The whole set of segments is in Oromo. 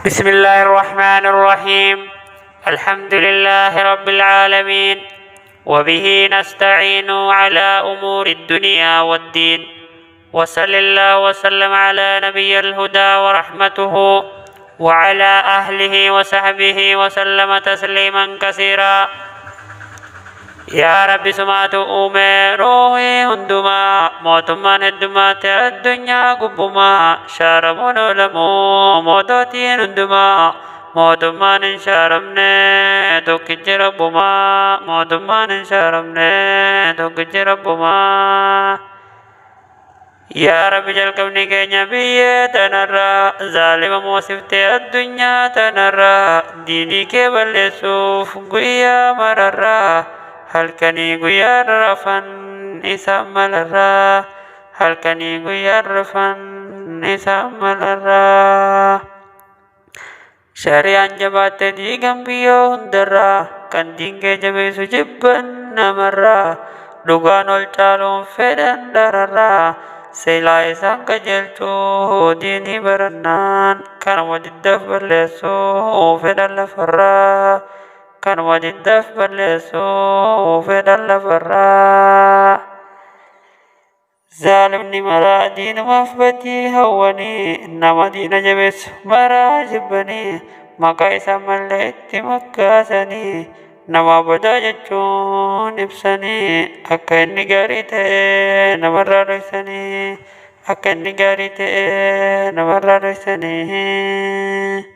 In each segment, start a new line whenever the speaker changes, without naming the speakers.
بسم الله الرحمن الرحيم. الحمد لله رب العالمين، وبه نستعين على أمور الدنيا والدين، وصلى الله وسلم على نبي الهدى ورحمته وعلى أهله وصحبه وسلم تسليما كثيرا. يا رب سمعت روحي هندما موتمان الدمات الدنيا قبما شارمون علمو موتوتين هندما موتمان شارمني توكج ربما موتمان شارمني توكج ربما. يا رب جل كوني كينيا بيه تنرى ظالم موسفت الدنيا تنرى ديني كبل سوف قويا مررى halkanii guyyaa rafan isa malarraa halkanii guyyaa rafan isa malarraa. Shari'aan jabaatte diigan biyyoo hundarraa kan diingee jabeessu jibban namarraa dhugaan ol caaluun fedhan dararraa seelaa isaan qajeelchuu diinii barannaan kan wadiddaaf balleessuu fedhan lafarraa kan wadiddaaf balleessuu fedhan lafarraa. Zaalimni maraa diinumaaf badii hawwanii nama diina jabeessu maraa jibbanii maqaa isaa mallee itti moggaasanii nama badaa jechuun ibsanii akka inni gaarii ta'e namarraa dhoksanii akka inni gaarii ta'e namarraa dhoksanii.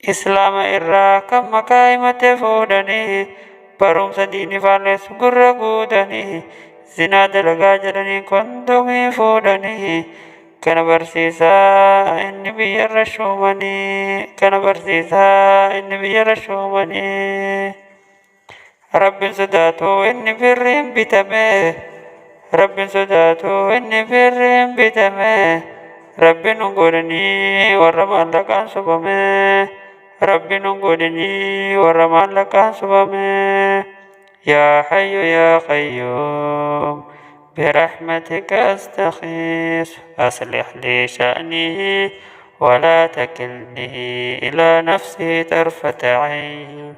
Islaama irraa kan maqaa himatee fuudhanii barumsa diinii faalleessu gurra guutanii zinaa dalagaa jedhanii kondomii fuudhanii kana barsiisaa inni biyyarra shuumanii kana barsiisaa inni biyyarra shuumanii. Rabbiin sodaatu inni birriin bitame Rabbiin sodaatu inni birriin bitame Rabbiin godhanii warra maallaqaan sobame ربي نقولني ورمان لك سبمي. يا حي يا قيوم برحمتك أستغيث أصلح لي شأني ولا تكلني إلى نفسي طرفة عين.